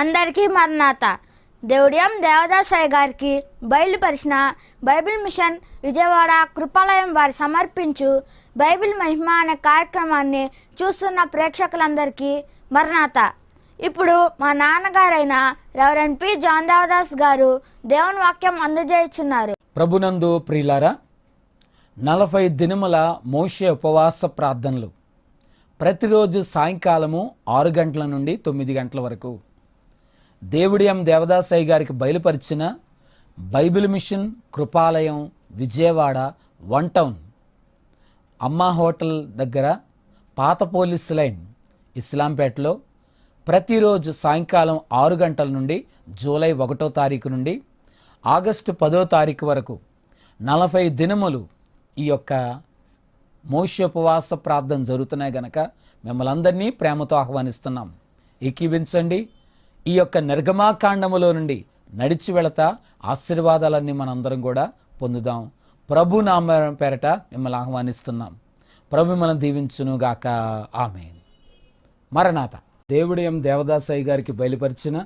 అందరికీ మరణాత. దేవుడియం దేవదాసయ్య గారికి బయలుపరిచిన బైబిల్ మిషన్ విజయవాడ కృపాలయం వారి సమర్పించు బైబిల్ మహిమ అనే కార్యక్రమాన్ని చూస్తున్న ప్రేక్షకులందరికీ మరణాత. ఇప్పుడు మా నాన్నగారైన రెవరెండ్ పి జాన్ దేవదాస్ గారు దేవుని వాక్యం అందజేయుచున్నారు. ప్రభునందు ప్రియులారా, 40 దినముల మోషే ఉపవాస ప్రార్థనలు ప్రతిరోజు సాయంకాలము 6 గంటల నుండి 9 గంటల వరకు దేవుడియం దేవదాసయ్య గారికి బయలుపరిచిన బైబిల్ మిషన్ కృపాలయం విజయవాడ 1 టౌన్ అమ్మా హోటల్ దగ్గర పాత పోలీస్ లైన్ ఇస్లాంపేటలో ప్రతిరోజు సాయంకాలం 6 గంటల నుండి జూలై 1వ తారీఖు నుండి ఆగస్టు 10వ తారీఖు వరకు 40 దినములు ఈ యొక్క మోషే ఉపవాస ప్రార్థన జరుగుతున్నాయి గనక మిమ్మల్ని అందరినీ ప్రేమతో ఆహ్వానిస్తున్నాం. ఏకీవించండి. ఈ యొక్క నిర్గమాకాండములో నుండి నడిచి వెళతా ఆశీర్వాదాలన్నీ మనందరం కూడా పొందుదాం. ప్రభు నామం పేరట మిమ్మల్ని ఆహ్వానిస్తున్నాం. ప్రభు మిమ్మల్ని దీవించునుగాక. ఆమేన్. మరణాత. దేవుడియం దేవదాసయ్య గారికి బయలుపరిచిన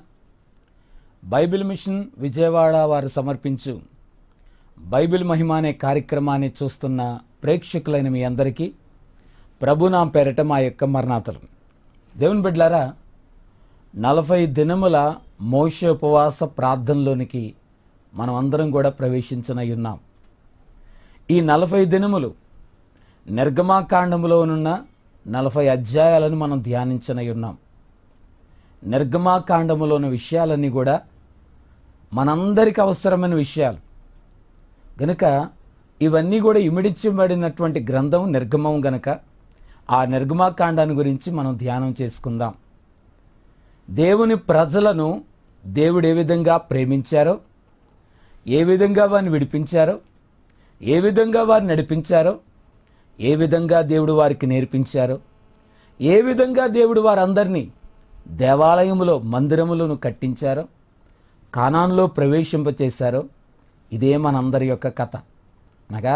బైబిల్ మిషన్ విజయవాడ వారు సమర్పించు బైబిల్ మహిమ అనే కార్యక్రమాన్ని చూస్తున్న ప్రేక్షకులైన మీ అందరికీ ప్రభునాం పేరట మా యొక్క మరణాతలు. దేవుని బిడ్డలారా, 40 దినముల మోషే ఉపవాస ప్రార్థనలోనికి మనం అందరం కూడా ప్రవేశించనై ఉన్నాం. ఈ 40 దినములు నిర్గమాకాండములో ఉన్న 40 అధ్యాయాలను మనం ధ్యానించనై ఉన్నాం. నిర్గమాకాండములో ఉన్న విషయాలన్నీ కూడా మనందరికి అవసరమైన విషయాలు గనుక ఇవన్నీ కూడా ఇమిడించబడినటువంటి గ్రంథం నిర్గమం గనక ఆ నిర్గమాకాండాన్ని గురించి మనం ధ్యానం చేసుకుందాం. దేవుని ప్రజలను దేవుడు ఏ విధంగా ప్రేమించారో, ఏ విధంగా వారిని విడిపించారో, ఏ విధంగా వారిని నడిపించారో, ఏ విధంగా దేవుడు వారికి నేర్పించారో, ఏ విధంగా దేవుడు వారందరినీ దేవాలయములో మందిరములను కట్టించారో, కానానులో ప్రవేశింపచేశారో, ఇదే మనందరి యొక్క కథ. అనగా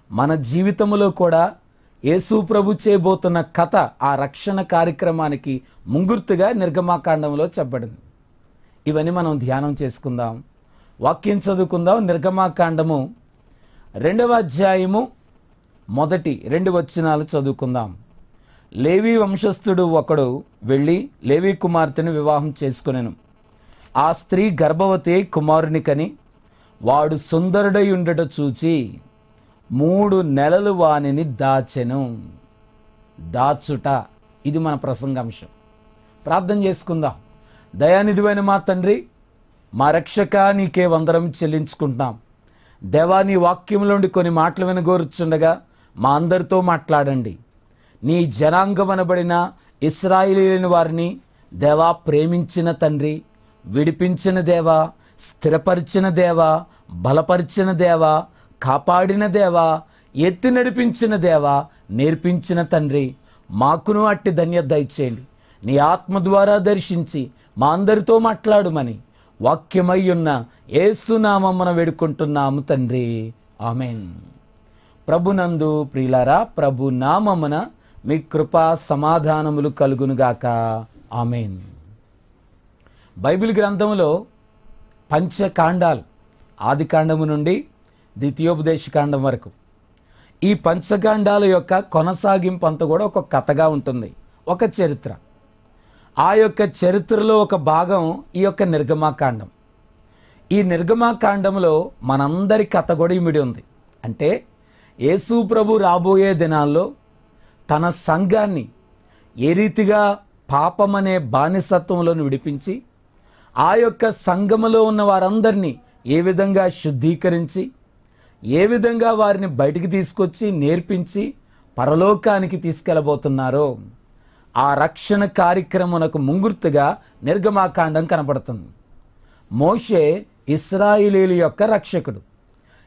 మన జీవితంలో కూడా యేసు ప్రభు చేయబోతున్న కథ ఆ రక్షణ కార్యక్రమానికి ముంగుర్తుగా నిర్గమాకాండంలో చెప్పబడింది. ఇవన్నీ మనం ధ్యానం చేసుకుందాం. వాక్యం చదువుకుందాం. నిర్గమాకాండము 2వ అధ్యాయము 1-2 వచనాలు చదువుకుందాం. లేవి వంశస్థుడు ఒకడు వెళ్ళి లేవి కుమార్తెను వివాహం చేసుకొనెను. ఆ స్త్రీ గర్భవతి కుమారుని కని వాడు సుందరుడై ఉండట చూచి 3 నెలలు వానిని దాచెను. దాచుట, ఇది మన ప్రసంగాంశం. ప్రార్థన చేసుకుందాం. దయానిధివైన మా తండ్రి, మా రక్షక, నీకే వందనం చెల్లించుకుంటున్నాం. దేవా, నీ వాక్యంలోండి కొన్ని మాటలు వినగోరుచుండగా మా అందరితో మాట్లాడండి. నీ జనాంగమనబడిన ఇశ్రాయేలీయులైన వారిని దేవా ప్రేమించిన తండ్రి, విడిపించిన దేవా, స్థిరపరిచిన దేవా, బలపరిచిన దేవా, కాపాడిన దేవా, ఎత్తి నడిపించిన దేవా, నేర్పించిన తండ్రి, మాకును అట్టి ధన్యత దయచేయండి. నీ ఆత్మ ద్వారా దర్శించి మా అందరితో మాట్లాడుమని వాక్యమై ఉన్న యేసు నామమున వేడుకుంటున్నాము తండ్రి. ఆమేన్. ప్రభునందు ప్రియులారా, ప్రభు నామమున మీ కృపా సమాధానములు కలుగునుగాక. ఆమేన్. బైబిల్ గ్రంథములో పంచకాండాలు, ఆదికాండము నుండి ద్వితీయోపదేశకాండం వరకు, ఈ పంచకాండాల యొక్క కొనసాగింపు అంతా కూడా ఒక కథగా ఉంటుంది, ఒక చరిత్ర. ఆ యొక్క చరిత్రలో ఒక భాగం ఈ యొక్క నిర్గమాకాండం. ఈ నిర్గమాకాండంలో మనందరి కథ కూడా ఇమిడి ఉంది. అంటే యేసు ప్రభు రాబోయే దినాల్లో తన సంఘాన్ని ఏ రీతిగా పాపమనే బానిసత్వంలోని విడిపించి ఆ యొక్క సంఘములో ఉన్న వారందరినీ ఏ విధంగా శుద్ధీకరించి, ఏ విధంగా వారిని బయటికి తీసుకొచ్చి నేర్పించి పరలోకానికి తీసుకెళ్ళబోతున్నారో ఆ రక్షణ కార్యక్రమానికి ముంగుర్తుగా నిర్గమాకాండం కనపడుతుంది. మోషే ఇశ్రాయేలీయుల యొక్క రక్షకుడు,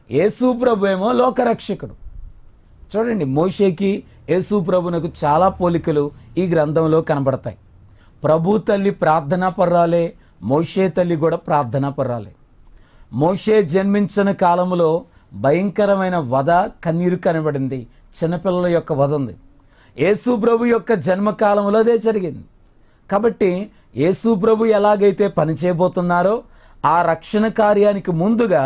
యేసు ప్రభు ఏమో లోకరక్షకుడు. చూడండి, మోషేకి యేసు ప్రభునకు చాలా పోలికలు ఈ గ్రంథంలో కనబడతాయి. ప్రభు తల్లి ప్రార్థనా పర్రాలే, మోషే తల్లి కూడా ప్రార్థనా పర్రాలే. మోషే జన్మించిన కాలంలో భయంకరమైన వధ, కన్నీరు కనబడింది. చిన్నపిల్లల యొక్క వధ ఉంది. యేసు ప్రభు యొక్క జన్మకాలంలో అదే జరిగింది. కాబట్టి యేసు ప్రభు ఎలాగైతే పని చేయబోతున్నారో ఆ రక్షణ కార్యానికి ముందుగా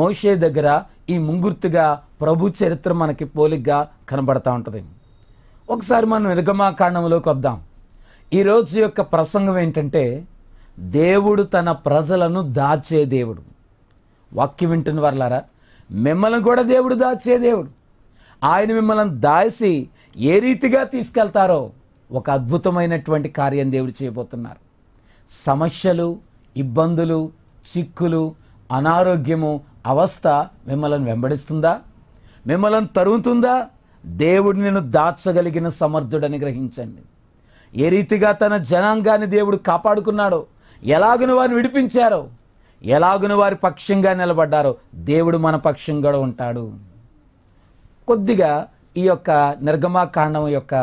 మోషే దగ్గర ఈ ముంగుర్తుగా ప్రభు చరిత్ర మనకి పోలికగా కనబడతా ఉంటుంది. ఒకసారి మనం నిర్గమాకాండంలోకి వద్దాం. ఈరోజు యొక్క ప్రసంగం ఏంటంటే, దేవుడు తన ప్రజలను దాచే దేవుడు. వాక్యం వింటున్న వాళ్ళారా, మిమ్మల్ని కూడా దేవుడు దాచే దేవుడు. ఆయన మిమ్మల్ని దాచి ఏ రీతిగా తీసుకెళ్తారో ఒక అద్భుతమైనటువంటి కార్యం దేవుడు చేయబోతున్నారు. సమస్యలు, ఇబ్బందులు, చిక్కులు, అనారోగ్యము, అవస్థ మిమ్మల్ని వెంబడిస్తుందా? మిమ్మల్ని తరుగుతుందా? దేవుడు నిన్ను దాచగలిగిన సమర్థుడని గ్రహించండి. ఏ రీతిగా తన జనాంగాన్ని దేవుడు కాపాడుకున్నాడో, ఎలాగును వారిని విడిపించారో, ఎలాగును వారి పక్షంగా నిలబడ్డారో దేవుడు మన పక్షంగా ఉంటాడు. కొద్దిగా ఈ యొక్క నిర్గమాకాండం యొక్క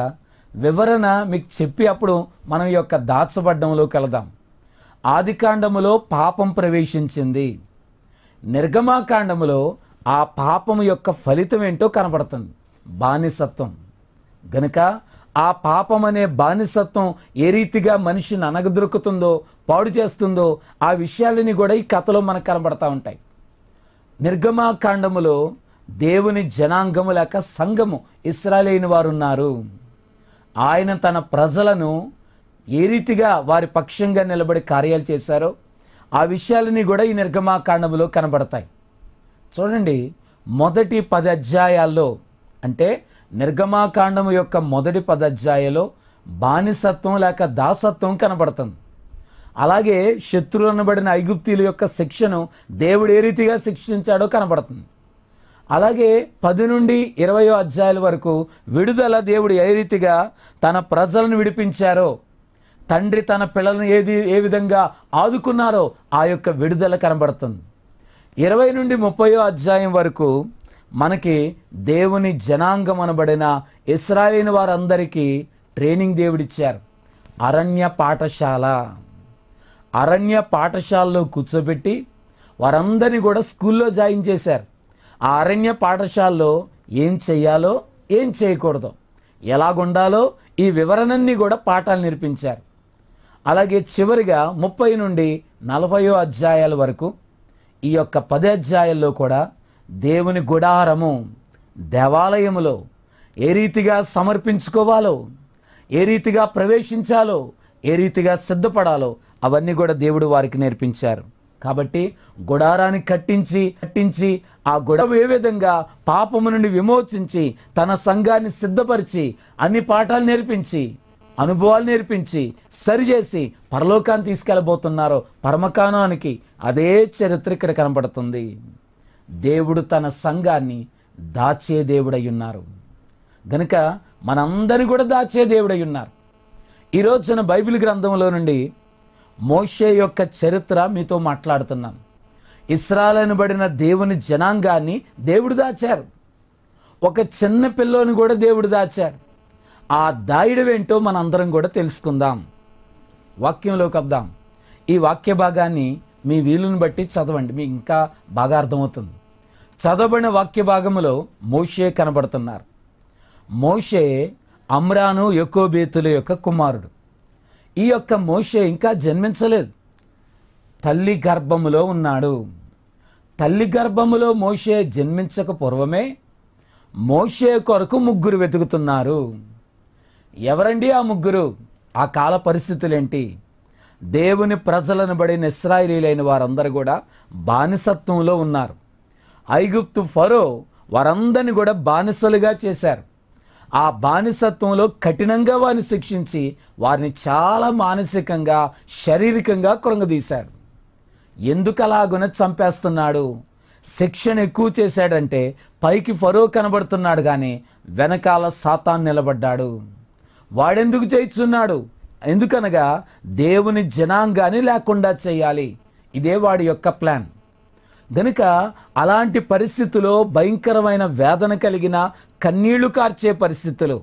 వివరణ మీకు చెప్పి అప్పుడు మనం ఈ యొక్క దాచబడ్డంలోకి వెళదాం. ఆదికాండములో పాపం ప్రవేశించింది. నిర్గమాకాండములో ఆ పాపం యొక్క ఫలితం ఏంటో కనబడుతుంది, బానిసత్వం. గనుక ఆ పాపం అనే బానిసత్వం ఏ రీతిగా మనిషిని అనగదొరుకుతుందో, పాడు చేస్తుందో ఆ విషయాలని కూడా ఈ కథలో మనకు కనబడతా ఉంటాయి. నిర్గమాకాండములో దేవుని జనాంగము లేక సంఘము ఇశ్రాయేలు వారు ఉన్నారు. ఆయన తన ప్రజలను ఏ రీతిగా వారి పక్షంగా నిలబడి కార్యాలు చేశారో ఆ విషయాలని కూడా ఈ నిర్గమాకాండములో కనబడతాయి. చూడండి, మొదటి 10 అధ్యాయాల్లో, అంటే నిర్గమాకాండము యొక్క మొదటి 10 అధ్యాయాల్లో బానిసత్వం లేక దాసత్వం కనబడుతుంది. అలాగే శత్రువు అనబడిన ఐగుప్తీయుల యొక్క శిక్షను దేవుడు ఏ రీతిగా శిక్షించాడో కనబడుతుంది. అలాగే 10 నుండి 20 అధ్యాయాల వరకు విడుదల, దేవుడు ఏ రీతిగా తన ప్రజలను విడిపించారో, తండ్రి తన పిల్లలను ఏ విధంగా ఆదుకున్నారో ఆ యొక్క విడుదల కనబడుతుంది. 20 నుండి 30 అధ్యాయం వరకు మనకి దేవుని జనాంగం అనబడిన ఇశ్రాయేలు వారందరికీ ట్రైనింగ్ దేవుడిచ్చారు. అరణ్య పాఠశాలలో కూర్చోబెట్టి వారందరినీ కూడా స్కూల్లో జాయిన్ చేశారు. ఆ అరణ్య పాఠశాలలో ఏం చెయ్యాలో, ఏం చేయకూడదో, ఎలాగుండాలో ఈ వివరణన్నీ కూడా పాఠాలు నేర్పించారు. అలాగే చివరిగా 30 నుండి 40 అధ్యాయాల వరకు ఈ యొక్క 10 అధ్యాయాల్లో కూడా దేవుని గుడారము, దేవాలయములో ఏ రీతిగా సమర్పించుకోవాలో, ఏ రీతిగా ప్రవేశించాలో, ఏ రీతిగా సిద్ధపడాలో అవన్నీ కూడా దేవుడు వారికి నేర్పించారు. కాబట్టి గుడారాన్ని కట్టించి ఆ గుడారం ఏ విధంగా పాపము నుండి విమోచించి తన సంఘాన్ని సిద్ధపరిచి అన్ని పాఠాలు నేర్పించి అనుభవాలు నేర్పించి సరిచేసి పరలోకాన్ని తీసుకెళ్ళబోతున్నారో, పరమకానానికి, అదే చరిత్ర ఇక్కడ కనబడుతుంది. దేవుడు తన సంఘాన్ని దాచే దేవుడై ఉన్నారు. గనుక మనందరినీ కూడా దాచే దేవుడై ఉన్నారు. ఈరోజున బైబిల్ గ్రంథంలో నుండి మోషే యొక్క చరిత్ర మీతో మాట్లాడుతున్నాను. ఇశ్రాయేలు అనబడిన దేవుని జనాంగాన్ని దేవుడు దాచారు. ఒక చిన్న పిల్లోని కూడా దేవుడు దాచారు. ఆ దాయడం ఏంటో మనందరం కూడా తెలుసుకుందాం. వాక్యంలోకి వద్దాం. ఈ వాక్య భాగాన్ని మీ వీలుని బట్టి చదవండి, మీకు ఇంకా బాగా అర్థమవుతుంది. చదవబడిన వాక్య భాగంలో మోషే కనబడుతున్నారు. మోషే అమ్రాను యొకోబేతుల యొక్క కుమారుడు. ఈ యొక్క మోషే ఇంకా జన్మించలేదు, తల్లి గర్భములో ఉన్నాడు. తల్లి గర్భములో మోషే జన్మించక పూర్వమే మోషే కొరకు 3 వెతుకుతున్నారు. ఎవరండి ఆ 3? ఆ కాల పరిస్థితులేంటి? దేవుని ప్రజలను బడిన ఇశ్రాయేలీలైన వారందరూ కూడా బానిసత్వంలో ఉన్నారు. ఐగుప్తు ఫరో వారందరినీ కూడా బానిసలుగా చేశారు. ఆ బానిసత్వంలో కఠినంగా వారిని శిక్షించి వారిని చాలా మానసికంగా, శారీరకంగా కృంగదీశాడు. ఎందుకు అలాగున చంపేస్తున్నాడు? శిక్షణ ఎక్కువ చేశాడంటే పైకి ఫరో కనబడుతున్నాడు కానీ వెనకాల సాతాను నిలబడ్డాడు. వాడెందుకు చేయిస్తున్నాడు? ఎందుకనగా దేవుని జనాంగాన్ని లేకుండా చేయాలి. ఇదే వాడి యొక్క ప్లాన్. గనుక అలాంటి పరిస్థితుల్లో, భయంకరమైన వేదన కలిగిన, కన్నీళ్లు కార్చే పరిస్థితులు,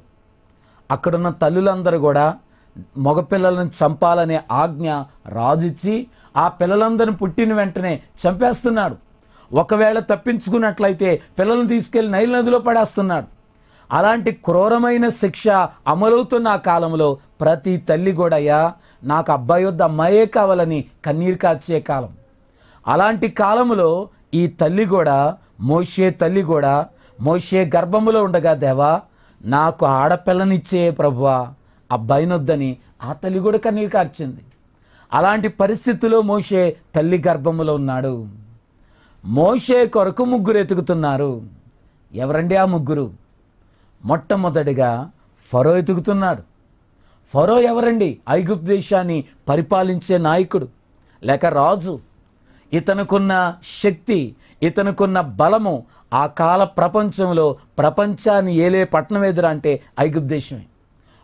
అక్కడున్న తల్లులందరూ కూడా మగపిల్లలను చంపాలనే ఆజ్ఞ రాజుచ్చి ఆ పిల్లలందరిని పుట్టిన వెంటనే చంపేస్తున్నాడు. ఒకవేళ తప్పించుకున్నట్లయితే పిల్లలను తీసుకెళ్లి నైల్ నదిలో పడేస్తున్నాడు. అలాంటి క్రూరమైన శిక్ష అమలవుతున్న ఆ కాలంలో ప్రతి తల్లి కూడా అయ్యా నాకు అబ్బాయి వద్ద అమ్మాయే కావాలని కన్నీరు కార్చే కాలం. అలాంటి కాలంలో ఈ తల్లి కూడా, మోషే తల్లి కూడా, మోషే గర్భములో ఉండగా దేవా నాకు ఆడపిల్లనిచ్చే ప్రభువా అబ్బాయినొద్దని ఆ తల్లి కూడా కన్నీరు కార్చింది. అలాంటి పరిస్థితుల్లో మోషే తల్లి గర్భములో ఉన్నాడు. మోషే కొరకు ముగ్గురు ఎతుకుతున్నారు. ఎవరండి ఆ ముగ్గురు? మొట్టమొదటిగా ఫరో ఎతుకుతున్నాడు. ఫరో ఎవరండి? ఐగుప్తు దేశాన్ని పరిపాలించే నాయకుడు లేక రాజు. ఇతనుకున్న శక్తి, ఇతనుకున్న బలము ఆ కాల ప్రపంచంలో ప్రపంచాన్ని ఏలే పట్టణం ఎదురా అంటే ఐగుప్తు దేశమే.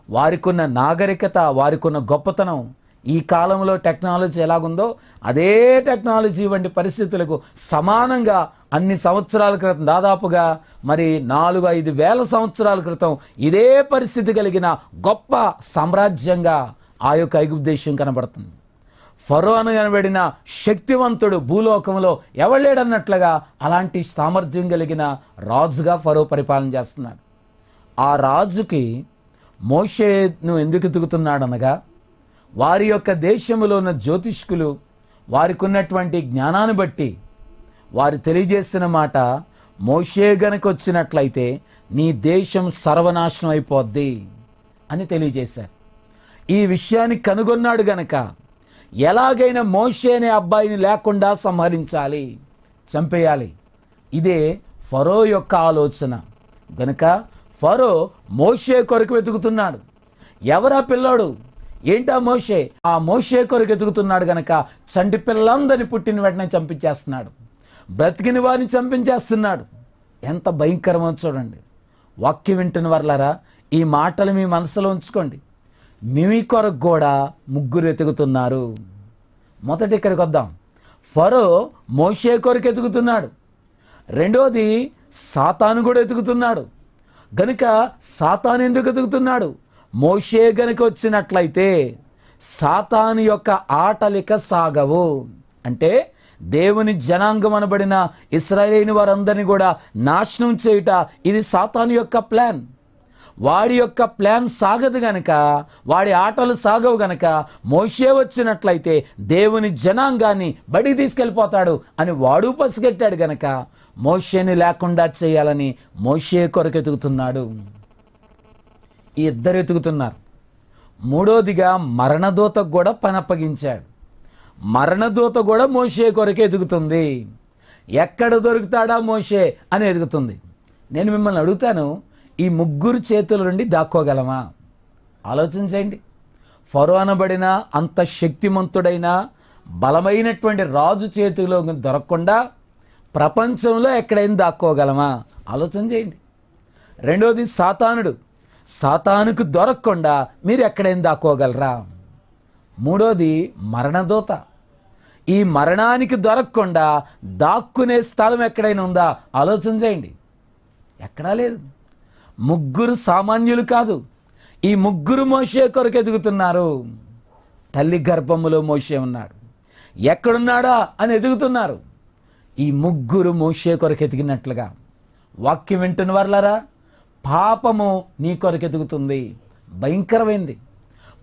వారికున్న నాగరికత, వారికున్న గొప్పతనం, ఈ కాలంలో టెక్నాలజీ ఎలాగుందో అదే టెక్నాలజీ వంటి పరిస్థితులకు సమానంగా అన్ని సంవత్సరాల క్రితం, దాదాపుగా మరి 4-5 వేల సంవత్సరాల క్రితం ఇదే పరిస్థితి కలిగిన గొప్ప సామ్రాజ్యంగా ఆ యొక్క ఐగుప్తు దేశం కనబడుతుంది. ఫరో అని కనబడిన శక్తివంతుడు భూలోకంలో ఎవలేడన్నట్లుగా అలాంటి సామర్థ్యం కలిగిన రాజుగా ఫరో పరిపాలన చేస్తున్నాడు. ఆ రాజుకి మోషేను ఎందుకు ఎతుకుతున్నాడనగా వారి యొక్క దేశంలో ఉన్న జ్యోతిష్కులు వారికి ఉన్నటువంటి జ్ఞానాన్ని బట్టి వారు తెలియజేసిన మాట, మోషే గనక వచ్చినట్లయితే నీ దేశం సర్వనాశనం అయిపోద్ది అని తెలియజేశారు. ఈ విషయాన్ని కనుగొన్నాడు గనక ఎలాగైనా మోషే అనే అబ్బాయిని లేకుండా సంహరించాలి, చంపేయాలి. ఇదే ఫరో యొక్క ఆలోచన. గనక ఫరో మోషే కొరకు వెతుకుతున్నాడు. ఎవరా పిల్లోడు? ఏంటా మోషే? ఆ మోషే కొరకు ఎదుగుతున్నాడు గనక చంటి పిల్లలందరినీ పుట్టిన వెంటనే చంపించేస్తున్నాడు, బ్రతికిన వారిని చంపించేస్తున్నాడు. ఎంత భయంకరమో చూడండి. వాక్యం వింటున్న వర్లారా ఈ మాటలు మీ మనసులో ఉంచుకోండి. మీ కొరకు కూడా ముగ్గురు ఎదుగుతున్నారు. మొదటి ఇక్కడికి వద్దాం. ఫరో మోషే కొరకు ఎదుగుతున్నాడు. రెండోది సాతాను కూడా ఎదుగుతున్నాడు. గనుక సాతాను ఎందుకు ఎదుగుతున్నాడు? మోషే గనుక వచ్చినట్లయితే సాతాను యొక్క ఆటలిక సాగవు. అంటే దేవుని జనాంగం అనబడిన ఇశ్రాయేలు వారందరినీ కూడా నాశనం చేయుట ఇది సాతాను యొక్క ప్లాన్. వాడి యొక్క ప్లాన్ సాగదు గనక, వాడి ఆటలు సాగవు గనక మోషే వచ్చినట్లయితే దేవుని జనాంగాన్ని బడికి తీసుకెళ్ళిపోతాడు అని వాడు పసిగట్టాడు గనక మోషేని లేకుండా చేయాలని మోషే కొరకు ఎతుకుతున్నాడు. ఈ ఇద్దరు ఎతుకుతున్నారు. మూడోదిగా మరణదూతకు కూడా పని అప్పగించాడు. మరణదూత కూడా మోషే కొరకు ఎదుగుతుంది. ఎక్కడ దొరుకుతాడా మోషే అని ఎదుగుతుంది. నేను మిమ్మల్ని అడుగుతాను, ఈ ముగ్గురు చేతుల నుండి దాక్కోగలమా? ఆలోచించండి. ఫరో అనబడిన అంత శక్తిమంతుడైన బలమైనటువంటి రాజు చేతిలో దొరకకుండా ప్రపంచంలో ఎక్కడైనా దాక్కోగలమా? ఆలోచన చేయండి. రెండోది సాతానుడు. సాతానుకు దొరకకుండా మీరు ఎక్కడైనా దాక్కోగలరా? మూడోది మరణదూత. ఈ మరణానికి దొరకకుండా దాక్కునే స్థలం ఎక్కడైనా ఉందా? ఆలోచన చేయండి. ఎక్కడా లేదు. ముగ్గురు సామాన్యులు కాదు. ఈ ముగ్గురు మోషే కొరకు ఎదుగుతున్నారు. తల్లి గర్భములో మోషే ఉన్నాడు. ఎక్కడున్నాడా అని ఎదుగుతున్నారు. ఈ ముగ్గురు మోషే కొరకు ఎదిగినట్లుగా వాక్యం వింటున్న వర్లారా, పాపము నీ కొరకు ఎదుగుతుంది. భయంకరమైంది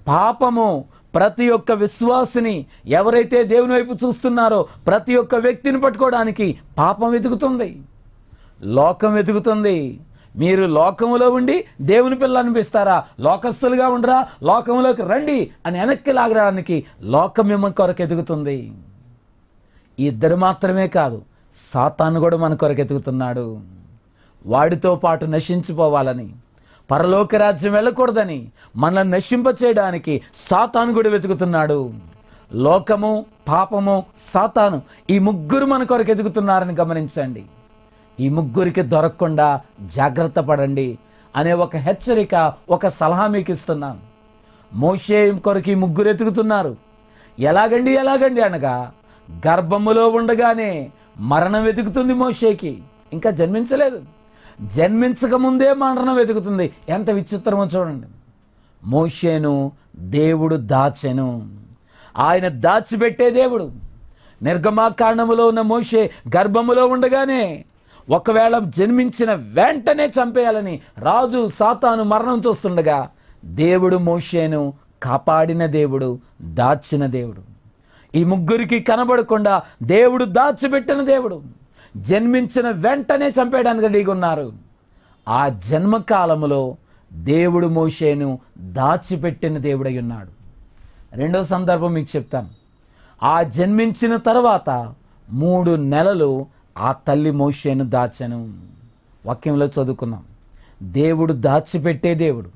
పాపము. ప్రతి ఒక్క విశ్వాసిని, ఎవరైతే దేవుని వైపు చూస్తున్నారో ప్రతి ఒక్క వ్యక్తిని పట్టుకోవడానికి పాపం వెతుకుతుంది, లోకం వెతుకుతుంది. మీరు లోకములో ఉండి దేవుని పిల్ల అనిపిస్తారా? లోకస్తులుగా ఉండరా? లోకంలోకి రండి అని వెనక్కి లాగడానికి లోకం మిమ్మల్ని కొరకు ఎదుగుతుంది. ఇద్దరు మాత్రమే కాదు, సాతాను కూడా మన కొరకు ఎదుగుతున్నాడు. వాడితో పాటు నశించిపోవాలని, పరలోక రాజ్యం వెళ్ళకూడదని మనల్ని నశింప చేయడానికి సాతాను కూడా వెతుకుతున్నాడు. లోకము, పాపము, సాతాను ఈ ముగ్గురు మన కొరకు ఎదుగుతున్నారని గమనించండి. ఈ ముగ్గురికి దొరకకుండా జాగ్రత్త పడండి అనే ఒక హెచ్చరిక, ఒక సలహా మీకు ఇస్తున్నాను. మోషే కొరకు ఈ ముగ్గురు ఎదుగుతున్నారు. ఎలాగండి అనగా గర్భములో ఉండగానే మరణం వెతుకుతుంది మోషేకి. ఇంకా జన్మించలేదు, జన్మించక ముందే మరణం వెతుకుతుంది. ఎంత విచిత్రమో చూడండి. మోషేను దేవుడు దాచెను. ఆయన దాచిపెట్టే దేవుడు. నిర్గమాకాండములో ఉన్న మోషే గర్భములో ఉండగానే ఒకవేళ జన్మించిన వెంటనే చంపేయాలని రాజు సాతాను మరణం చూస్తుండగా దేవుడు మోషేను కాపాడిన దేవుడు, దాచిన దేవుడు. ఈ ముగ్గురికి కనబడకుండా దేవుడు దాచిపెట్టిన దేవుడు. జన్మించిన వెంటనే చంపేయడానికి రెడీగా ఉన్నారు. ఆ జన్మకాలములో దేవుడు మోషేను దాచిపెట్టిన దేవుడై ఉన్నాడు. రెండో సందర్భం మీకు చెప్తాను. ఆ జన్మించిన తర్వాత 3 నెలలు ఆ తల్లి మోషేను దాచెను. వాక్యంలో చదువుకున్నాం. దేవుడు దాచిపెట్టే దేవుడు.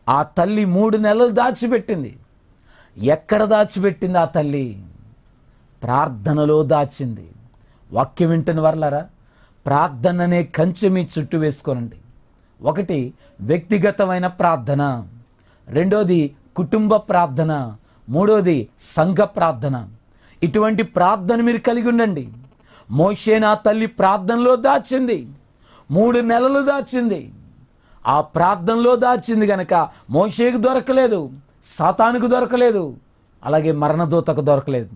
ఆ తల్లి 3 నెలలు దాచిపెట్టింది. ఎక్కడ దాచిపెట్టింది ఆ తల్లి? ప్రార్థనలో దాచింది. వాక్యం వింటున్న వర్లారా, ప్రార్థననే కంచె మీ చుట్టూ వేసుకోనండి. ఒకటి వ్యక్తిగతమైన ప్రార్థన, రెండోది కుటుంబ ప్రార్థన, మూడోది సంఘ ప్రార్థన. ఇటువంటి ప్రార్థన మీరు కలిగి ఉండండి. మోషే నా తల్లి ప్రార్థనలో దాచింది, 3 నెలలు దాచింది. ఆ ప్రార్థనలో దాచింది గనక మోషేకు దొరకలేదు, సాతానుకు దొరకలేదు, అలాగే మరణదూతకు దొరకలేదు.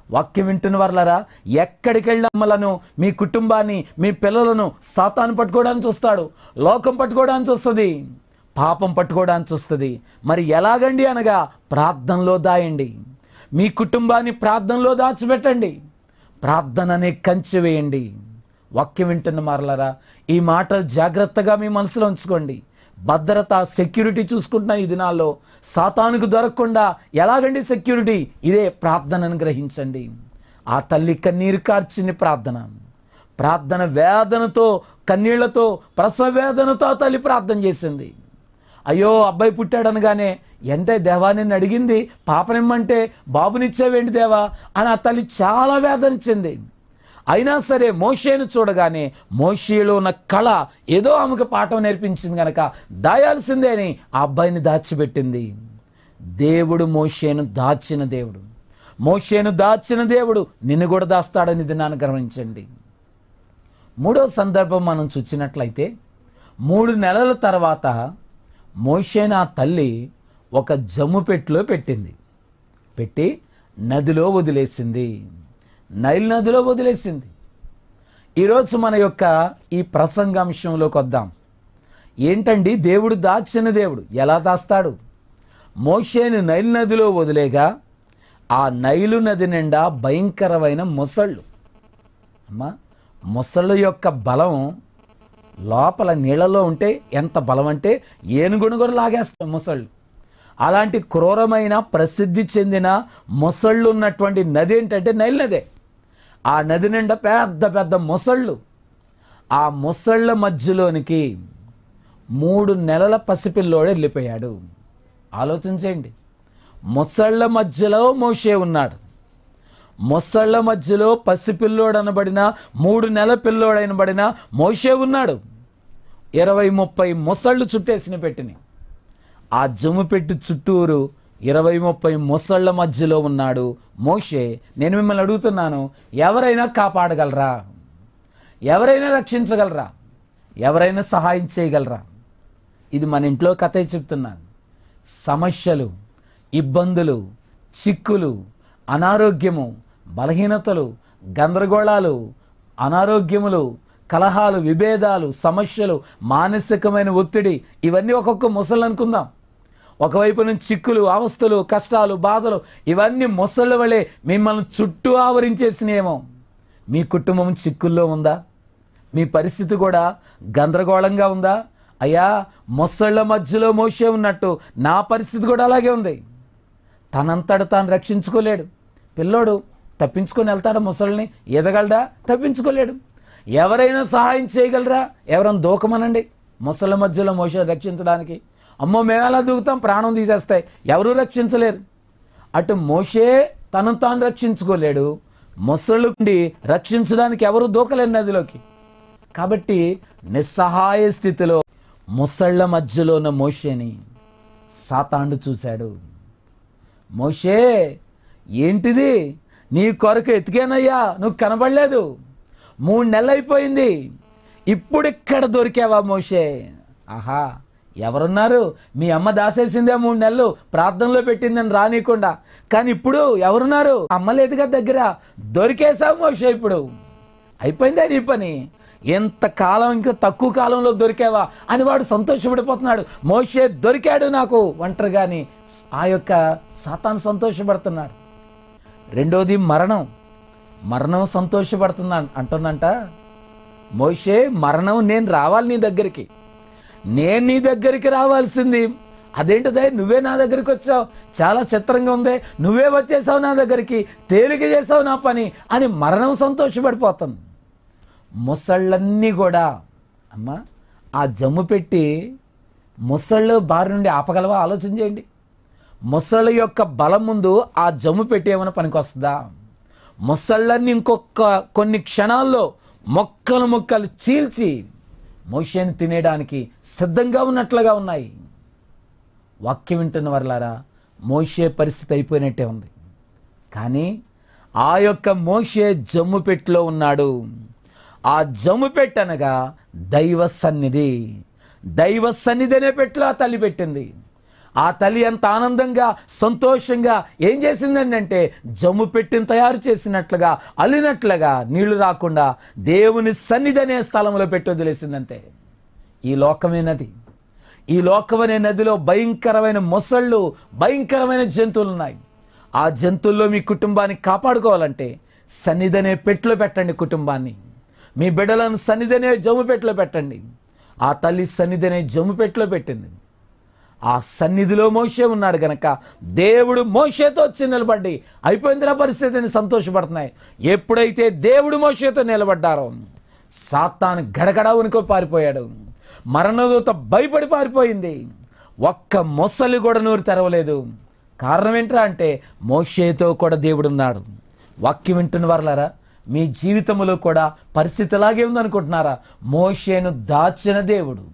వాక్యం వింటున్న వర్లారా, ఎక్కడికి వెళ్ళమ్మలను, మీ కుటుంబాన్ని, మీ పిల్లలను సాతాను పట్టుకోవడానికి చూస్తాడు, లోకం పట్టుకోవడానికి వస్తుంది, పాపం పట్టుకోవడానికి వస్తుంది. మరి ఎలాగండి అనగా ప్రార్థనలో దాయండి. మీ కుటుంబాన్ని ప్రార్థనలో దాచిపెట్టండి. ప్రార్థన అనే కంచె వేయండి. వాక్యం వింటున్న మరలరా, ఈ మాటలు జాగ్రత్తగా మీ మనసులో ఉంచుకోండి. భద్రత, సెక్యూరిటీ చూసుకుంటున్న ఈ దినాల్లో సాతానుకు దొరకకుండా ఎలాగండి సెక్యూరిటీ? ఇదే ప్రార్థనను గ్రహించండి. ఆ తల్లి కన్నీరు కార్చింది ప్రార్థన. ప్రార్థన వేదనతో, కన్నీళ్లతో, ప్రసవ వేదనతో ఆ తల్లి ప్రార్థన చేసింది. అయ్యో అబ్బాయి పుట్టాడనగానే అంటే దేవా నిన్ను అడిగింది పాపనిమ్మంటే బాబునిచ్చేవేంటి దేవా అని ఆ తల్లి చాలా వేదనిచ్చింది. అయినా సరే మోషేను చూడగానే మోషేలో ఉన్న కళ ఏదో ఆమెకు పాఠం నేర్పించింది కనుక దాయాల్సిందే అని ఆ అబ్బాయిని దాచిపెట్టింది. దేవుడు మోషేను దాచిన దేవుడు. మోషేను దాచిన దేవుడు నిన్ను కూడా దాస్తాడని దినాన్ని గమనించండి. మూడో సందర్భం మనం చూసినట్లయితే 3 నెలల తర్వాత మోషేను ఆ తల్లి ఒక జమ్ము పెట్టెలో పెట్టి నదిలో వదిలేసింది. నైల్ నదిలో వదిలేసింది. ఈరోజు మన యొక్క ఈ ప్రసంగాంశంలోకి వద్దాం. ఏంటండి దేవుడు దాచిన దేవుడు ఎలా దాస్తాడు? మోషేను నైల్ నదిలో వదిలేగా ఆ నైలు నది నిండా భయంకరమైన మొసళ్ళు. అమ్మా, మొసళ్ళ యొక్క బలం లోపల నీళ్ళలో ఉంటే ఎంత బలం అంటే ఏనుగును కూడా లాగేస్తాయి మొసళ్ళు. అలాంటి క్రూరమైన ప్రసిద్ధి చెందిన మొసళ్ళు ఉన్నటువంటి నది ఏంటంటే నైల్ నదే. ఆ నది నిండా పెద్ద పెద్ద మొసళ్ళు. ఆ మొసళ్ళ మధ్యలోనికి 3 నెలల పసిపిల్లోడు వెళ్ళిపోయాడు. ఆలోచించండి. మొసళ్ళ మధ్యలో మోషే ఉన్నాడు. మొసళ్ళ మధ్యలో పసిపిల్లోడు అనబడిన 3 నెలల పిల్లోడనబడిన మోషే ఉన్నాడు. 20-30 మొసళ్ళు చుట్టేసిన పెట్టిని. ఆ జమ్ము పెట్టి చుట్టూరు 20-30 మొసళ్ళ మధ్యలో ఉన్నాడు మోషే. నేను మిమ్మల్ని అడుగుతున్నాను, ఎవరైనా కాపాడగలరా? ఎవరైనా రక్షించగలరా? ఎవరైనా సహాయం చేయగలరా? ఇది మన ఇంట్లో కథే చెప్తున్నాను. సమస్యలు, ఇబ్బందులు, చిక్కులు, అనారోగ్యము, బలహీనతలు, గందరగోళాలు, అనారోగ్యములు, కలహాలు, విభేదాలు, సమస్యలు, మానసికమైన ఒత్తిడి, ఇవన్నీ ఒక్కొక్క మొసళ్ళు అనుకుందాం. ఒకవైపు నుంచి చిక్కులు, అవస్థలు, కష్టాలు, బాధలు, ఇవన్నీ మొసళ్ళ వలె మిమ్మల్ని చుట్టూ ఆవరించేసినేమో. మీ కుటుంబం చిక్కుల్లో ఉందా? మీ పరిస్థితి కూడా గందరగోళంగా ఉందా? అయ్యా, మొసళ్ళ మధ్యలో మోషే ఉన్నట్టు నా పరిస్థితి కూడా అలాగే ఉంది. తనంతట తాను రక్షించుకోలేడు. పిల్లోడు తప్పించుకొని వెళ్తాడా? మొసళ్ళని ఎదగలడా? తప్పించుకోలేడు. ఎవరైనా సహాయం చేయగలరా? ఎవరైనా దూకమనండి మొసళ్ళ మధ్యలో మోషే రక్షించడానికి. అమ్మో మేము ఎలా దూకుతాం, ప్రాణం తీసేస్తాయి. ఎవరూ రక్షించలేరు. అటు మోషే తనను తాను రక్షించుకోలేడు, మొసళ్ళు నుండి రక్షించడానికి ఎవరు దూకలేరు నదిలోకి. కాబట్టి నిస్సహాయ స్థితిలో మొసళ్ళ మధ్యలో ఉన్న మోషేని సాతానుడు చూశాడు. మోషే, ఏంటిది? నీ కొరకు ఎతికానయ్యా, నువ్వు కనబడలేదు. 3 నెలలు అయిపోయింది, ఇప్పుడు ఇక్కడ దొరికావా మోషే? ఆహా, ఎవరున్నారు? మీ అమ్మ దాసేసిందే 3 నెలలు ప్రార్థనలో పెట్టిందని రానీయకుండా. కానీ ఇప్పుడు ఎవరున్నారు? అమ్మ లేదుగా దగ్గర. దొరికేసావు మోషే, ఇప్పుడు అయిపోయిందే నీ పని. ఎంత కాలం, ఇంకా తక్కువ కాలంలో దొరికావా అని వాడు సంతోషపడిపోతున్నాడు. మోషే దొరికాడు నాకు ఒంటరిగాని ఆ యొక్క సాతాను సంతోషపడుతున్నాడు. రెండోది మరణం సంతోషపడుతున్నా అంటుందంట. మోషే మరణం, నేను రావాలి నీ దగ్గరికి, నేను నీ దగ్గరికి రావాల్సింది, అదేంటిదే నువ్వే నా దగ్గరికి వచ్చావు, చాలా చిత్రంగా ఉంది, నువ్వే వచ్చేసావు నా దగ్గరికి, తేలిక చేసావు నా పని అని మరణం సంతోషపడిపోతుంది. ముసళ్ళన్నీ కూడా అమ్మా ఆ జమ్ము పెట్టి ముసళ్ళు బారి నుండి ఆపగలవా? ఆలోచన చేయండి. ముసళ్ళ యొక్క బలం ముందు ఆ జమ్ము పెట్టి ఏమైనా పనికొస్తుందా? ముసళ్ళన్నీ ఇంకొక కొన్ని క్షణాల్లో ముక్కలు చీల్చి మోషేని తినేయడానికి సిద్ధంగా ఉన్నట్లుగా ఉన్నాయి. వాక్యం వింటున్న వారలారా, మోషే పరిస్థితి అయిపోయినట్టే ఉంది. కానీ ఆ యొక్క మోషే జమ్ము పెట్టిలో ఉన్నాడు. ఆ జమ్ము పెట్టు అనగా దైవ సన్నిధి. దైవ సన్నిధి అనే పెట్టిలో ఆ తల్లి పెట్టింది. ఆ తల్లి ఎంత ఆనందంగా సంతోషంగా ఏం చేసిందండి అంటే, జమ్ము పెట్టిని తయారు చేసినట్లుగా అల్లినట్లుగా నీళ్లు రాకుండా దేవుని సన్నిధి అనే స్థలంలో పెట్టి వదిలేసిందంతే. ఈ లోకమే నది. ఈ లోకమనే నదిలో భయంకరమైన మొసళ్ళు, భయంకరమైన జంతువులు ఉన్నాయి. ఆ జంతువుల్లో మీ కుటుంబాన్ని కాపాడుకోవాలంటే సన్నిధి అనే పెట్టిలో పెట్టండి. కుటుంబాన్ని, మీ బిడ్డలను సన్నిధి అనే జమ్ము పెట్టిలో పెట్టండి. ఆ తల్లి సన్నిధి అనే జమ్ము పెట్టిలో పెట్టింది. ఆ సన్నిధిలో మోషే ఉన్నాడు గనక దేవుడు మోషేతో వచ్చి నిలబడి అయిపోయిందిరా పరిస్థితిని సంతోషపడుతున్నాయి. ఎప్పుడైతే దేవుడు మోషేతో నిలబడ్డారో సాతాను గడగడ ఉనికి పారిపోయాడు. మరణదూత భయపడి పారిపోయింది. ఒక్క మొసలి కూడా నోరు తెరవలేదు. కారణం ఏంట్రా అంటే, మోషేతో కూడా దేవుడు ఉన్నాడు. వాక్యం వింటున్న వారలారా, మీ జీవితంలో కూడా పరిస్థితి అలాగే ఉందనుకుంటున్నారా? మోషేను దాచిన దేవుడు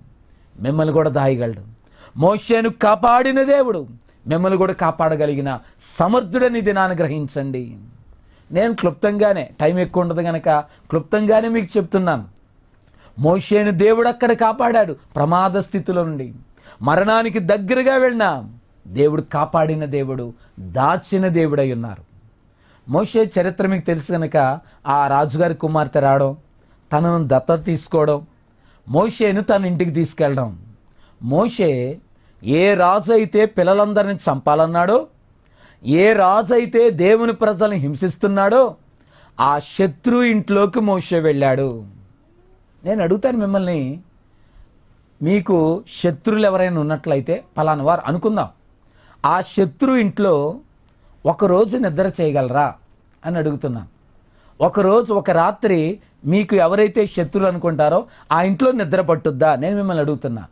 మిమ్మల్ని కూడా దాయగలడు. మోషేను కాపాడిన దేవుడు మిమ్మల్ని కూడా కాపాడగలిగిన సమర్థుడని దినాన్ని గ్రహించండి. నేను క్లుప్తంగానే, టైం ఎక్కువ ఉండదు కనుక క్లుప్తంగానే మీకు చెప్తున్నాను. మోషేను దేవుడు అక్కడ కాపాడాడు. ప్రమాద స్థితిలో నుండి మరణానికి దగ్గరగా వెళ్ళిన దేవుడు కాపాడిన దేవుడు, దాచిన దేవుడై ఉన్నారు. మోషే చరిత్ర మీకు తెలుసు కనుక ఆ రాజుగారి కుమార్తె రావడం, తనను దత్తత తీసుకోవడం, మోషేను తన ఇంటికి తీసుకెళ్ళడం. మోషే ఏ రాజు అయితే పిల్లలందరినీ చంపాలన్నాడో, ఏ రాజు అయితే దేవుని ప్రజల్ని హింసిస్తున్నాడో ఆ శత్రు ఇంట్లోకి మోషే వెళ్ళాడు. నేను అడుగుతాను మిమ్మల్ని, మీకు శత్రువులు ఎవరైనా ఉన్నట్లయితే పలానా వారు అనుకుందాం, ఆ శత్రు ఇంట్లో ఒకరోజు నిద్ర చేయగలరా అని అడుగుతున్నాను. ఒకరోజు ఒక రాత్రి మీకు ఎవరైతే శత్రువులు అనుకుంటారో ఆ ఇంట్లో నిద్ర పట్టుద్దా నేను మిమ్మల్ని అడుగుతున్నా.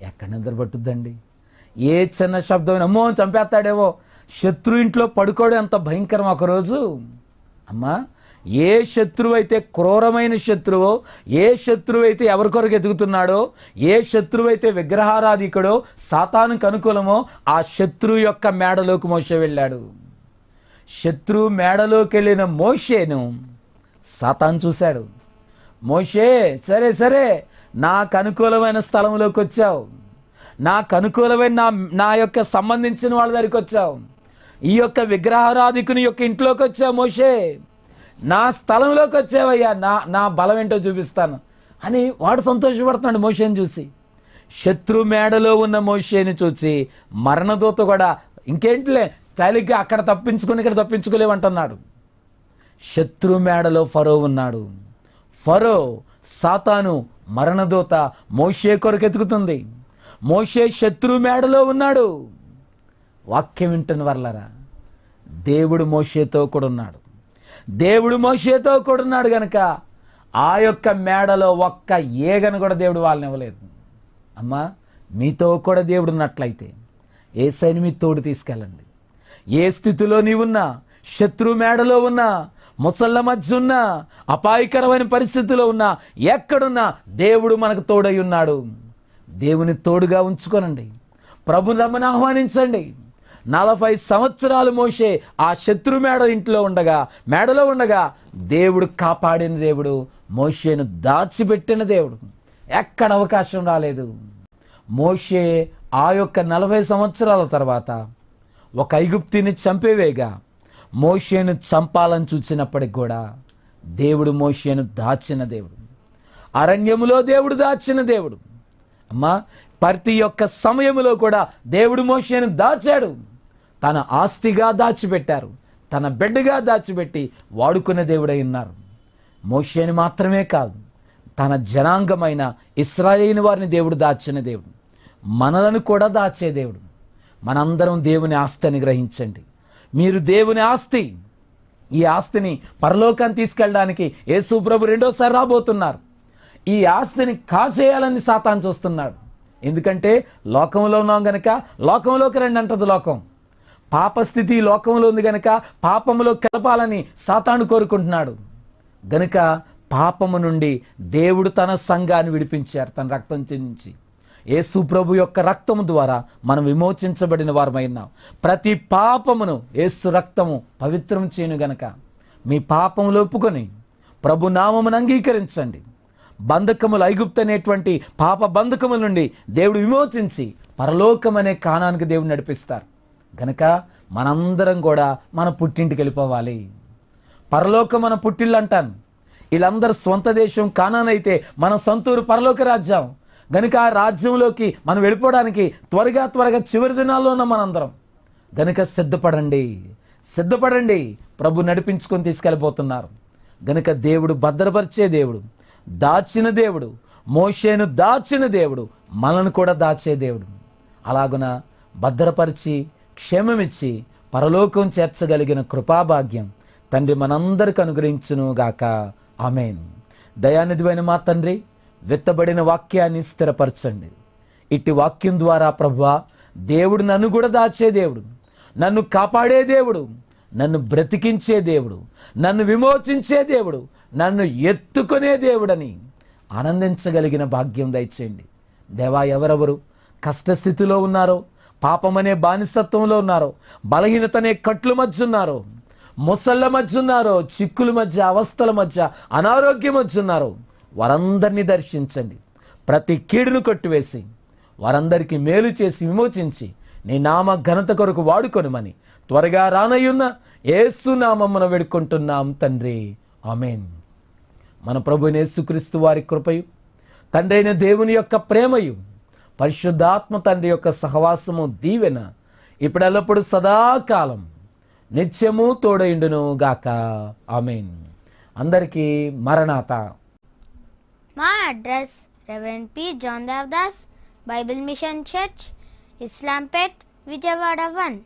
ఎక్కడ నిద్ర పట్టుద్దండి? ఏ చిన్న శబ్దం అమ్మో చంపేస్తాడేవో. శత్రు ఇంట్లో పడుకోవడం ఎంత భయంకరం. ఒకరోజు అమ్మా, ఏ శత్రువు అయితే క్రూరమైన శత్రువో, ఏ శత్రువు అయితే ఎవరి కొరకు ఎదుగుతున్నాడో, ఏ శత్రువు అయితే విగ్రహారాధికుడో, సాతానుకు అనుకూలమో ఆ శత్రువు యొక్క మేడలోకి మోషే వెళ్ళాడు. శత్రువు మేడలోకి వెళ్ళిన మోషేను సాతాను చూశాడు. మోషే, సరే సరే నాకు అనుకూలమైన స్థలంలోకి వచ్చావు, నాకు అనుకూలమైన నా యొక్క సంబంధించిన వాళ్ళ దగ్గరికి వచ్చావు, ఈ యొక్క విగ్రహారాధికుని యొక్క ఇంట్లోకి వచ్చావు మోషే, నా స్థలంలోకి వచ్చావయ్యా, నా బలం ఏంటో చూపిస్తాను అని వాడు సంతోషపడుతున్నాడు మోషేని చూసి. శత్రు మేడలో ఉన్న మోషేని చూసి మరణదూత కూడా ఇంకేంటిలే తేలిగ్గా అక్కడ తప్పించుకుని ఇక్కడ తప్పించుకోలేమంటున్నాడు. శత్రు మేడలో ఫరో ఉన్నాడు. ఫరో, సాతాను, మరణదూత మోషే కొరకు ఎతుకుతుంది. మోషే శత్రు మేడలో ఉన్నాడు. వాక్యం వింటున్న వర్లరా, దేవుడు మోషేతో కూడా ఉన్నాడు. దేవుడు మోషేతో కూడా ఉన్నాడు గనక ఆ యొక్క మేడలో ఒక్క ఏగను కూడా దేవుడు వాళ్ళని ఇవ్వలేదు. అమ్మా, మీతో కూడా దేవుడు ఉన్నట్లయితే యేసయ్యని మీ తోడు తీసుకెళ్ళండి. ఏ స్థితిలో నీవున్నా, శత్రు మేడలో ఉన్నా, ముసళ్ళ మధ్య ఉన్నా, అపాయకరమైన పరిస్థితిలో ఉన్నా, ఎక్కడున్నా దేవుడు మనకు తోడై ఉన్నాడు. దేవుని తోడుగా ఉంచుకోనండి. ప్రభుని రమ్మని ఆహ్వానించండి. 40 సంవత్సరాలు మోషే ఆ శత్రు మేడలో ఉండగా దేవుడు కాపాడిన దేవుడు, మోషేను దాచిపెట్టిన దేవుడు. ఎక్కడ అవకాశం రాలేదు. మోషే ఆ యొక్క 40 సంవత్సరాల తర్వాత ఒక ఐగుప్తిని చంపేవేగా మోషేను చంపాలని చూసినప్పటికి కూడా దేవుడు మోషేను దాచిన దేవుడు. అరణ్యములో దేవుడు దాచిన దేవుడు. అమ్మా, ప్రతి ఒక్క సమయములో కూడా దేవుడు మోషేను దాచాడు. తన ఆస్తిగా దాచిపెట్టారు, తన బిడ్డగా దాచిపెట్టి వాడుకునే దేవుడై ఉన్నారు. మోషేని మాత్రమే కాదు, తన జనాంగమైన ఇశ్రాయేలు వారిని దేవుడు దాచిన దేవుడు, మనలను కూడా దాచే దేవుడు. మనందరం దేవుని ఆస్తి అని గ్రహించండి. మీరు దేవుని ఆస్తి. ఈ ఆస్తిని పరలోకాన్ని తీసుకెళ్ళడానికి యేసు ప్రభు రెండోసారి రాబోతున్నారు. ఈ ఆస్తిని కాజేయాలని సాతాను చూస్తున్నాడు. ఎందుకంటే లోకంలో ఉన్నాం గనక లోకంలోకి రండి అంటది లోకం. పాపస్థితి లోకంలో ఉంది గనక పాపములో కలపాలని సాతాను కోరుకుంటున్నాడు. గనుక పాపము నుండి దేవుడు తన సంఘాన్ని విడిపించారు, తన రక్తం చెందించి. యేసు ప్రభు యొక్క రక్తము ద్వారా మనం విమోచించబడిన వారమైనాం. ప్రతి పాపమును యేసు రక్తము పవిత్రం చేయను గనక మీ పాపములు ఒప్పుకొని ప్రభు నామమును అంగీకరించండి. బంధకములు, ఐగుప్తు అనేటువంటి పాప బంధకముల నుండి దేవుడు విమోచించి పరలోకం అనే కానానికి దేవుడు నడిపిస్తారు. గనక మనందరం కూడా మన పుట్టింటికి వెళ్ళిపోవాలి. పరలోకం మన పుట్టిల్లు అంటాను. వీళ్ళందరూ స్వంత దేశం కానాన్ అయితే మన సొంతూరు పరలోక రాజ్యం. గనుక ఆ రాజ్యంలోకి మనం వెళ్ళిపోవడానికి త్వరగా చివరి దినాల్లో ఉన్నాం మనందరం. గనుక సిద్ధపడండి. ప్రభు నడిపించుకొని తీసుకెళ్ళిపోతున్నారు. గనుక దేవుడు భద్రపరిచే దేవుడు, దాచిన దేవుడు, మోషేను దాచిన దేవుడు, మనల్ని కూడా దాచే దేవుడు. అలాగున భద్రపరిచి క్షేమమిచ్చి పరలోకం చేర్చగలిగిన కృపాభాగ్యం తండ్రి మనందరికి అనుగ్రహించును గాక. ఆమేన్. దయానిధివైన మా తండ్రి, విత్తబడిన వాక్యాన్ని స్థిరపరచండి. ఇట్టి వాక్యం ద్వారా ప్రభువా, దేవుడు నన్ను కూడా దాచే దేవుడు, నన్ను కాపాడే దేవుడు, నన్ను బ్రతికించే దేవుడు, నన్ను విమోచించే దేవుడు, నన్ను ఎత్తుకునే దేవుడని ఆనందించగలిగిన భాగ్యం దయచేయండి. దేవా, ఎవరెవరు కష్టస్థితిలో ఉన్నారో, పాపమనే బానిసత్వంలో ఉన్నారో, బలహీనతనే కట్లు మధ్య ఉన్నారో, ముసళ్ళ మధ్య ఉన్నారో, చిక్కుల మధ్య, అవస్థల మధ్య, అనారోగ్యం మధ్య ఉన్నారో, వారందరినీ దర్శించండి. ప్రతి కీడును కొట్టివేసి వారందరికీ మేలు చేసి విమోచించి నీ నామ ఘనత కొరకు వాడుకొనుమని త్వరగా రానయ్యున్న యేసు నామమున వేడుకుంటున్నాం తండ్రి. ఆమేన్. మన ప్రభువైన యేసుక్రీస్తు వారి కృపయు, తండ్రి అయిన దేవుని యొక్క ప్రేమయు, పరిశుద్ధాత్మ తండ్రి యొక్క సహవాసము, దీవెన ఇప్పుడెల్లప్పుడు సదాకాలం నిత్యము తోడైండును గాక. ఆమేన్. అందరికీ మరణాత. మా address reverend P. John Devadas, Bible mission church, Islampet, Vijayawada 1.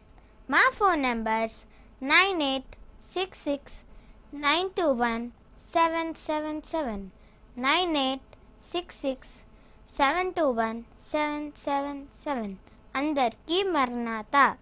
మా ఫోన్ నంబర్స్ 9866921777, 9866721777. అందరికీ మరణాత.